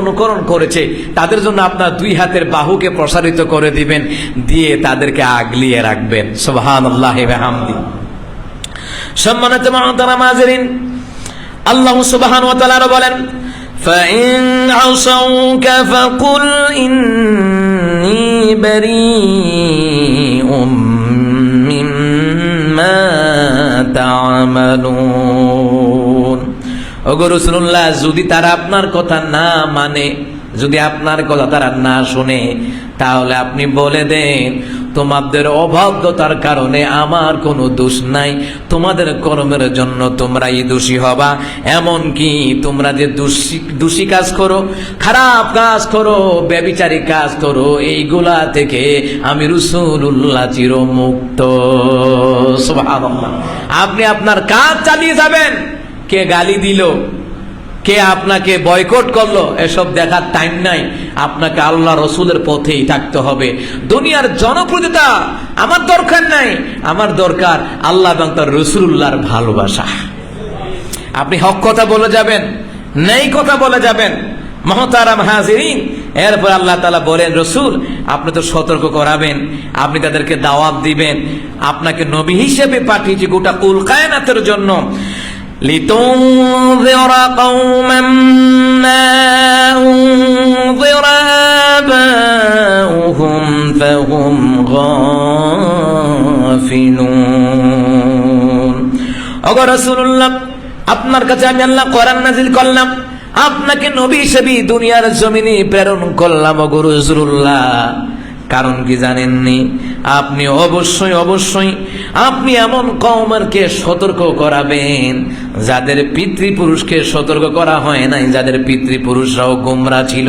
Speaker 1: অনুকরণ করেছে, তাদের জন্য আপনার দুই হাতের বাহুকে প্রসারিত করে দিবেন, দিয়ে তাদেরকে আগলিয়ে রাখবেন। সুবহানাল্লাহি ওয়া বিহামদি। সম্মানিত মুহতারাম হাজিরিন, আল্লাহ সুবহানাহু ওয়া তাআলা বলেন فَإِنْ عَصَوْكَ فَقُلْ إِنِّي بَرِيءٌ مِّمَّا تَعْمَلُونَ। ওগো রাসূলুল্লাহ, যদি তারা আপনার কথা না মানে, যদি আপনার কথা তারা না শুনে, তাহলে আপনি বলে দেন তোমাদের অভাগ্যতার কারণে আমার কোনো দোষ নাই, তোমাদের কর্মের জন্য তোমরাই দোষী হবা। এমন কি তোমরা যে দোষী কাজ করো, খারাপ কাজ করো, ব্যভিচারী কাজ করো, এইগুলা থেকে আমি রাসূলুল্লাহ চিরমুক্ত। সুবহানাল্লাহ। আপনি আপনার কাজ চালিয়ে যাবেন। কে গালি দিল, কে আপনাকে বয়কট করলো এসব দেখার টাইম নাই। আপনাকে আল্লাহ রসুলের পথেই থাকতে হবে। দুনিয়ার জনপ্রিয়তা আমার দরকার নাই, আমার দরকার আল্লাহ এবং তার রসুলুল্লাহর ভালোবাসা। আপনি হক কথা বলে যাবেন, নেই কথা বলে যাবেন। মহতারাম হাজিরিন, এরপর আল্লাহ তাআলা বলেন, রসুল আপনি তো সতর্ক করাবেন, আপনি তাদেরকে দাওয়াত দিবেন। আপনাকে নবী হিসেবে পাঠিয়েছি গোটা কুল কায়নাতের জন্য। لِتُنذِرَ قَوْمًا مَّا أُنذِرَ آبَاؤُهُمْ فَهُمْ غَافِلُونَ। ওগো রাসূলুল্লাহ, আপনার কাছে আমি আল্লাহ কোরআন নাযিল করলাম, আপনাকে নবী হিসেবে দুনিয়ার জমিনে প্রেরণ করলাম ওগো রাসূলুল্লাহ। কারণ কি জানেননি? আপনি অবশ্যই অবশ্যই আপনি এমন কওমকে সতর্ক করাবেন যাদের পিতৃপুরুষকে সতর্ক করা হয় নাই, যাদের পিতৃপুরুষরাও গোমরা ছিল,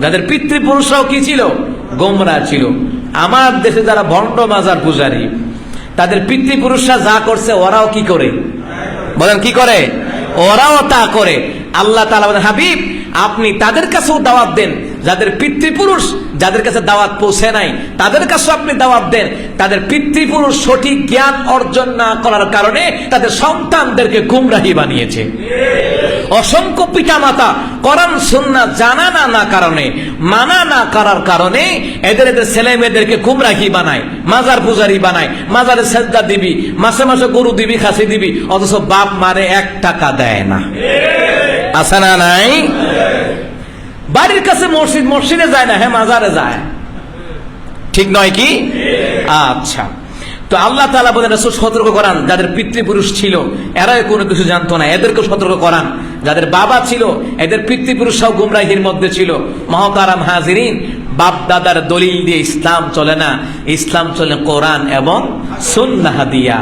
Speaker 1: যাদের পিতৃপুরুষরাও কি ছিল? গোমরা ছিল। আমার দেশে যারা ভণ্ড মাজার পূজারী, তাদের পিতৃপুরুষরা যা করছে ওরাও কি করে? বলেন কি করে? ওরাও তা করে। আল্লাহ তাআলা বলেন, হাবিব আপনি তাদের কাছেও দাওয়াত দেন যাদের পিতৃপুরুষ, যাদের কাছে দাওয়াত পৌঁছে নাই তাদের কাছেও আপনি দাওয়াত দেন। তাদের পিতৃপুরুষ সঠিক জ্ঞান অর্জন না করার কারণে তাদের সন্তানদেরকে গুমরাহি বানিয়েছে। অসংখ্য পিতামাতা কোরআন সুন্নাহ জানা না কারণে, মানা না করার কারণে এদের ছেলে মেয়েদেরকে গুমরাহি বানায়, মাজার পূজারি বানায়, মাজারে সেজদা দিবি, মাসে মাসে গরু দিবি, খাসি দিবি, অথচ বাপ মারে 1 টাকা দেয় না। আছে না নাই? বাড়ির কাছে মসজিদ, মসজিদে যায় না, হ্যাঁ মাজারে যায়। ঠিক নয় কি? আচ্ছা, তো আল্লাহ তাআলা বলেন রাসূল সতর্ক করান যাদের পিতৃপুরুষ ছিল, এরা কোনো কিছু জানতো না, এদেরকে সতর্ক করান। যাদের বাবা ছিল, এদের পিতৃপুরুষরাও গুমরাহির মধ্যে ছিল। মহতারাম হাজিরিন, বাপ দাদার দলিল দিয়ে ইসলাম চলে না, ইসলাম চলে কোরআন এবং সুন্নাহ দিয়া।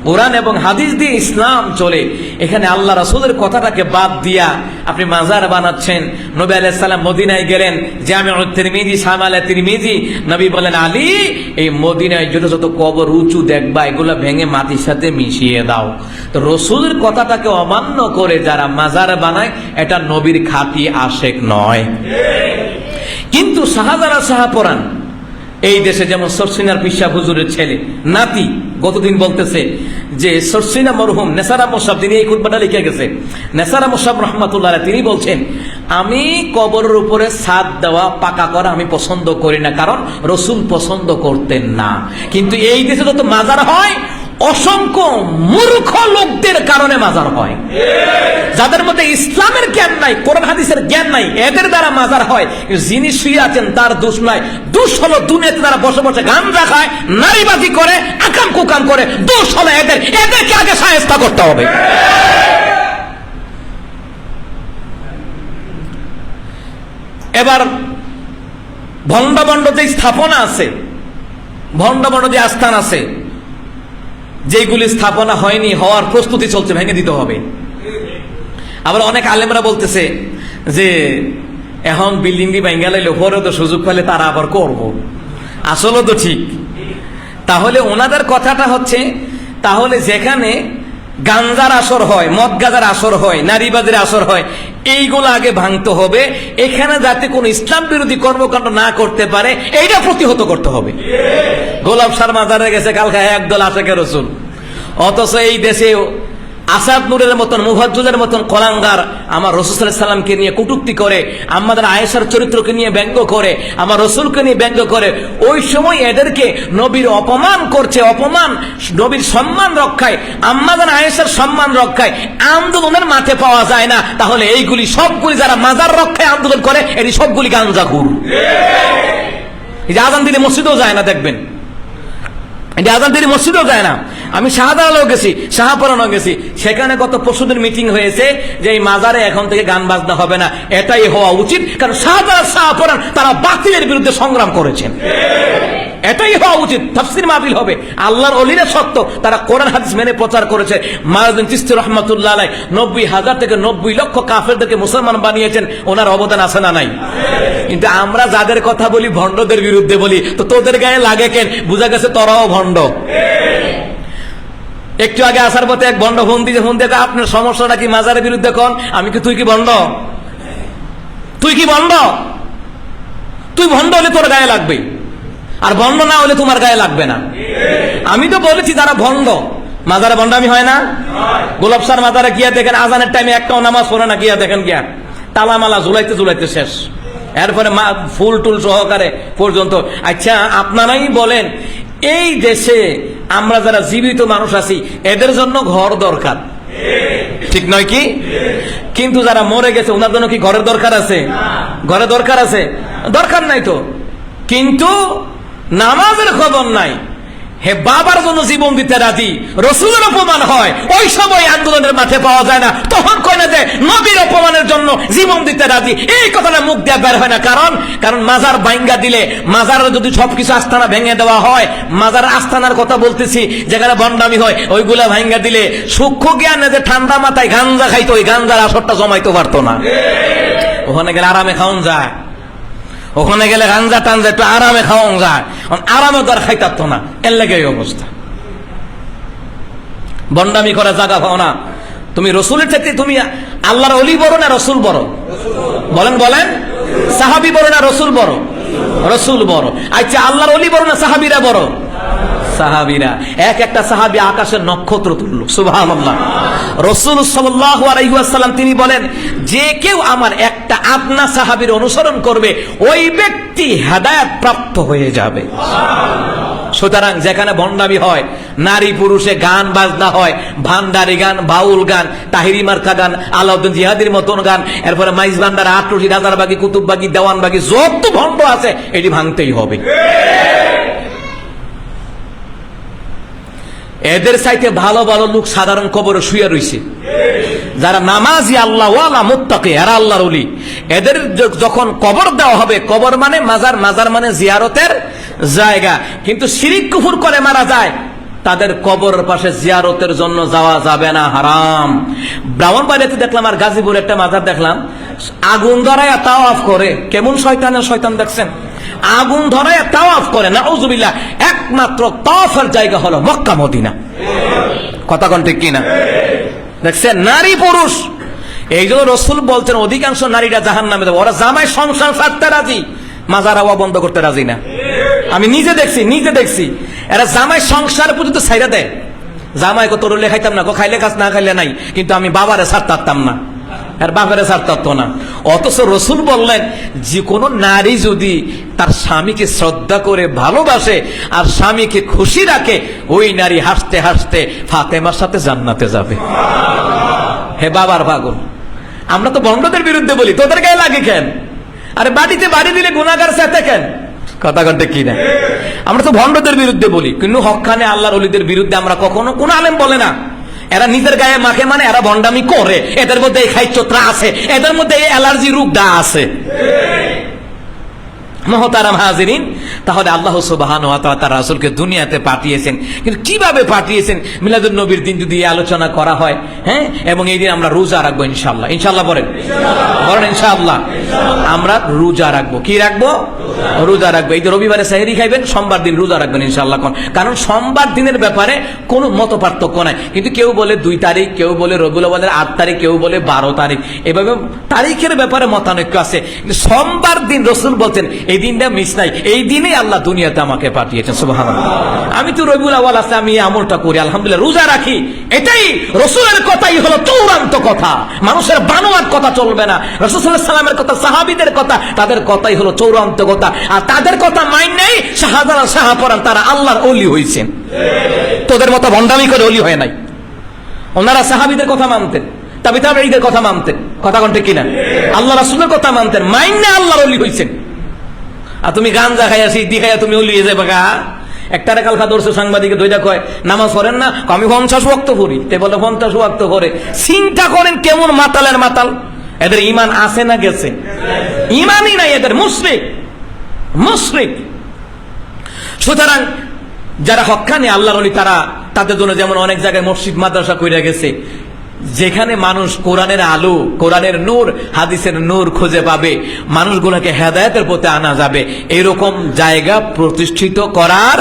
Speaker 1: কোরআন এবং হাদিস দিয়ে ইসলাম চলে। এখানে আল্লাহ রাসূলের কথাটাকে বাদ দিয়া আপনি মাজার বানাচ্ছেন। নবী আলাইহিস সালাম মদিনায় গেলেন, জামিউত তিরমিজি, শামালে তিরমিজি, নবী বলেন, আলী এই মদিনায় যত যত কবর উঁচু দেখবা এগুলো ভেঙে মাটির সাথে মিশিয়ে দাও। তো রাসূলের কথাটাকে অমান্য করে যারা মাজার বানায় এটা নবীর খাঁটি আশেক নয়। কিন্তু শাহজারা শাহপরান এই দেশে যেমন সরসিনার পিসা হুজুরের ছেলে নাতি গতদিন বলতেছে যে সরসিনা মরহুম নেসারা মোসাব, তিনি এই খুতবাটা লিখে গেছে, নেসারা মোসাব রহমাতুল্লাহ তিনি বলছেন, আমি কবরের উপরে ছাদ দেওয়া পাকা করা আমি পছন্দ করি না, কারণ রসুল পছন্দ করতেন না। কিন্তু এই দেশে যত মাজার হয় অসংখ্য মূর্খ লোকদের কারণে মাজার হয়, যাদের মধ্যে ইসলামের জ্ঞান নাই, কোরআন হাদিসের জ্ঞান নাই, এদের দ্বারা মাজার হয়। যিনি শুয়ে আছেন তার দোষ নাই, দোষ হলো দুনিয়াতে তারা বসে বসে গাঁজা খায়, নারীবাজি করে, আকাম কুকাম করে, দোষ হলো এদের, এদেরকে আগে শায়েস্তা করতে হবে। এবার ভণ্ড ভণ্ড যে স্থাপনা আছে, ভণ্ড ভণ্ড যে আস্থান আছে, যেগুলি স্থাপনা হয়নি, হওয়ার প্রস্তুতি চলছে, ভেঙে দিতে হবে। আবার অনেক আলেমরা বলতেছে যে এখন বিল্ডিং দিয়ে ভেঙে লাইলে পরে তো সুযোগ পেলে তারা আবার করব। আসলে তো ঠিক। তাহলে ওনাদের কথাটা হচ্ছে, তাহলে যেখানে গাঞ্জার আসর হয়, মদ গাঁজার আসর হয়, নারীবাজের আসর হয়, এইগুলো আগে ভাঙতে হবে। এখানে যাতে কোনো ইসলাম বিরোধী কর্মকাণ্ড না করতে পারে এইটা প্রতিহত করতে হবে। গোলাপ সার মাজারে গেছে কালকে একদল আশেকে রসুল, অথচ এই দেশে আসাদ নূরের মতন, মুফাজ্জলের মতন কলাঙ্গার আমার রাসূল সাল্লাল্লাহু আলাইহি ওয়াসাল্লামকে নিয়ে কটূক্তি করে, আমাদের আয়েশার চরিত্রকে নিয়ে ব্যঙ্গ করে, আমার রাসূলকে নিয়ে ব্যঙ্গ করে। ওই সময় এদেরকে নবীর অপমান করছে, অপমান নবীর সম্মান রক্ষায়, আমাদের আয়েশার সম্মান রক্ষায় আন্দোলনের মাঠে পাওয়া যায় না। তাহলে এইগুলি সবগুলি যারা মাজার রক্ষায় আন্দোলন করে, এটি সবগুলি গাঞ্জাখুর। এই যে আজান দিলে মসজিদেও যায় না, দেখবেন এটা আজান দিলে মসজিদেও যায় না। আমি শাহজালালেও গেছি, শাহপরানও গেছি, সেখানে গত পরশুদিন মিটিং হয়েছে যে এই মাজারে এখন থেকে গান বাজনা হবে না। এটাই হওয়া উচিত, কারণ শাহজালাল, শাহপরান তারা বাতিলের বিরুদ্ধে সংগ্রাম করেছেন। এটাই হওয়া উচিত। তাফসীর মাহফিল হবে, আল্লাহর ওলিরা সত্য, তারা কোরআন হাদিস মেনে প্রচার করেছে। মারুদ্দিন চিশতি রহমাতুল্লাহ আলাইহি 90,000 থেকে 90 লক্ষ কাফেরদেরকে মুসলমান বানিয়েছেন, ওনার অবদান আছে না নাই? কিন্তু আমরা যাদের কথা বলি ভণ্ডদের বিরুদ্ধে বলি, তো তোদের গায়ে লাগে কেন? বুঝা গেছে তোরাও ভণ্ড। একটু আগে আসার পথে এক ভণ্ড ফোন দিয়ে আপনার সমস্যাটা কি মাজারের বিরুদ্ধে কোন? আমি কি তুই কি ভণ্ড? তুই কি ভণ্ড? তুই ভণ্ড হলে তোর গায়ে লাগবে, আর ভণ্ড না হলে তোমার গায়ে লাগবে না। আমি তো বলেছি যারা ভণ্ড, মাজারে ভণ্ডামি হয় না? গোলাপ স্যার মাজারে গিয়া দেখেন আজানের টাইমে একটাও নামাজ পড়ে না, গিয়া দেখেন গিয়া তালামালা ঝুলাইতে শেষ, এরপরে ফুল টুল সহকারে পর্যন্ত। আচ্ছা আপনারাই বলেন, এই দেশে আমরা যারা জীবিত মানুষ আছি এদের জন্য ঘর দরকার, ঠিক নয় কি? কিন্তু যারা মরে গেছে ওনার জন্য কি ঘরের দরকার আছে? ঘরের দরকার আছে? দরকার নাই তো। কিন্তু নামাজের খবর নাই, হে বাবার জন্য জীবন দিতে রাজি, রসুলের অপমান হয় ওই সময় আন্দোলনের মাঠে পাওয়া যায় না, তখন কয় না যে নবীর অপমানের জন্য জীবন দিতে রাজি। এই কথাটা মুখ দিয়ে বের হয় না, কারণ মাজার ভাঙ্গা দিলে, মাজারের যদি সবকিছু আস্তানা ভেঙে দেওয়া হয়, মাজার আস্তানার কথা বলতেছি যেখানে ভণ্ডামি হয়, ওইগুলা ভাঙ্গা দিলে সূক্ষ্ম জ্ঞানে যে ঠান্ডা মাথায় গাঞ্জা খাইতো, ওই গাঞ্জার আসরটা জমাইতে পারতো না। ওখানে গেলে আরামে খাওয়ান যায়, ওখানে গেলে গাঞ্জা টাঞ্জা একটু আরামে খাওয়ান যায়, আরামে তো আর খাইতারত না। এর লেগে এই অবস্থা। বন্ডামি করে জায়গা পাও না। তুমি রসুলের থেকে তুমি আল্লাহর ওলি বড় না রসুল বড়? বলেন সাহাবি বড় না রসুল বড়? রসুল বড়। আচ্ছা আল্লাহর ওলি বড় না সাহাবিরা বড়? সাহাবিরা। এক একটা সাহাবী আকাশের নক্ষত্র তুল্য, সুবহানাল্লাহ। রাসূল সাল্লাল্লাহু আলাইহি ওয়াসাল্লাম তিনি বলেন, যে কেউ আমার একটা আপনা সাহাবীর অনুসরণ করবে ওই ব্যক্তি হেদায়েত প্রাপ্ত হয়ে যাবে। সুতরাং যেখানে ভণ্ডামি হয়, নারী পুরুষে গান বাজনা হয়, ভান্ডারি গান, বাউল গান, তাহিরি মার্কা গান, আলাউদ্দিন জিহাদির মতন গান, এরপরে মাইজ ভান্ডার, আটরশি, রাজারবাগি, কুতুববাগি, দেওয়ানবাগি, যত ভণ্ড আছে এটি ভাঙতেই হবে। এদের চাইতে ভালো ভালো লোক সাধারণ কবরে শুয়ে রয়েছে, যারা নামাজি আল্লাহ ওয়ালা মুত্তাকি, এরা আল্লাহর ওলি। এদের যখন কবর দেওয়া হবে, কবর মানে মাজার, মাজার মানে জিয়ারতের জায়গা, কিন্তু শিরিক কুফর করে মারা যায়, তাদের কবরের পাশে জিয়ারতের জন্য যাওয়া যাবে না, হারাম। ব্রাহ্মণবাড়িয়াতে দেখলাম আর গাজীপুরে একটা মাজার দেখলাম, আগুন ধরায় তাওয়াফ করে। কেমন শয়তান দেখছেন? আগুন ধরায় তাওয়াফ করে, নাউযুবিল্লাহ। একমাত্র তাওয়াফের জায়গা হলো মক্কা মদিনা। কথা কোন ঠিক কিনা? দেখছেন, নারী পুরুষ। এই জন্য রাসূল বলছেন অধিকাংশ নারীরা জাহান্নামে যাবে। ওরা জামাই সংসার ছাড়তে রাজি, মাজার আওয়া বন্ধ করতে রাজি না। আমি নিজে দেখছি এরা জামাই সংসার পর্যন্ত ছাইরা দেয়। জামাই কত রুলে খাইতাম না, খাইলে কাজ না খাইলে নাই, কিন্তু আমি বাবারে ছাড়তাম না, আর বাবারে ছাড়তাম না। অথচ রাসূল বললেন, যে কোনো নারী যদি তার স্বামীকে শ্রদ্ধা করে ভালোবাসে আর স্বামীকে খুশি রাখে, ওই নারী হাসতে হাসতে ফাতেমার সাথে জান্নাতে যাবে। হে বাবার পাগল, আমরা তো ভণ্ডদের বিরুদ্ধে বলি, তোদের গায়ে লাগে কেন? আরে বাড়িতে বাড়ি দিলে গুনাহগার সাথে কেন? কথা কন্টে কি না? আমরা তো ভণ্ডদের বিরুদ্ধে বলি, কিন্তু হক্কানে আল্লাহর ওলিদের বিরুদ্ধে আমরা কখনো কোন আলেম বলে না। এরা নিজের গায়ে মাখে, মানে এরা ভণ্ডামি করে, এদের মধ্যে এই খাইচত্রা আছে, এদের মধ্যে এই অ্যালার্জি রোগটা আছে। মুহতারাম হাজিরিন, তাহলে আল্লাহ সুবহানাহু ওয়া তাআলা তার রাসূলকে দুনিয়াতে পাঠিয়েছেন, কিন্তু কিভাবে পাঠিয়েছেন মিলাদুন নবীর দিন যদি এই আলোচনা করা হয়, হ্যাঁ, এবং এই দিন আমরা রোজা রাখবো ইনশাআল্লাহ। ইনশাআল্লাহ বলেন ইনশাআল্লাহ আমরা রোজা রাখবো। কি রাখবো? রোজা রাখবো। এই যে রবিবারে সেহরি খাইবেন, সোমবার দিন রোজা রাখবেন ইনশাআল্লাহ। কারণ সোমবার দিনের ব্যাপারে কোনো মত পার্থক্য নাই, কিন্তু কেউ বলে 2 তারিখ, কেউ বলে রবিউল আউয়ালের 8 তারিখ, কেউ বলে 12 তারিখ, এভাবে তারিখের ব্যাপারে মতানৈক্য আছে। কিন্তু সোমবার দিন রাসূল বলছেন এই দিনটা মিস নাই, এই দিনে আল্লাহ দুনিয়াতে আমাকে পাঠিয়েছেন। সুবহানাল্লাহ। আমি তো রবিউল আউয়াল আছে, আমি আমলটা করি, আলহামদুলিল্লাহ, রোজা রাখি, এটাই রাসূলের কথাই হলো চূড়ান্ত কথা। মানুষের বানোয়াট কথা চলবে না। রাসূল সাল্লাল্লাহু আলাইহি ওয়াসাল্লামের কথা, সাহাবীদের কথা, তাদের কথাই হলো চূড়ান্ত কথা। আর তাদের কথা মাইনেই শাহজালাল শাহপরান তারা আল্লাহর ওলি হইছেন। তোদের মতো ভণ্ডামি করে ওলি হয় নাই। ওনারা সাহাবীদের কথা মানতেন, তাবিঈদের কথা মানতেন, কথা কোনটা কিনা? আল্লাহ রাসূলের কথা মানতেন, মাইনে আল্লাহর ওলি হইছেন। আর তুমি গাঞ্জা খাইয়া সিদ্ধি খাইয়া তুমি ওলি হয়ে যাবে। একটা কালকা দর্শ সাংবাদিকে দইটা কয় নামাজ পড়েন না, আমি 50 ওয়াক্ত পড়ি, তে বলে 50 ওয়াক্ত করে। চিন্তা করেন কেমন মাতালের মাতাল, এদের ঈমান আছে না গেছে? ঈমানই নাই এদের, মুশরিক। সুতরাং যারা হক্কানি আল্লাহর ওলি, তাদের জন্য যেমন অনেক জায়গায় মসজিদ মাদ্রাসা কইরা গেছে, যেখানে মানুষ কোরআনের আলো, কোরআনের নূর, হাদিসের নূর খুঁজে পাবে, মানুষগুলোকে হেদায়েতের পথে আনা যাবে, এরকম জায়গা প্রতিষ্ঠিত করার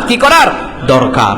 Speaker 1: দরকার।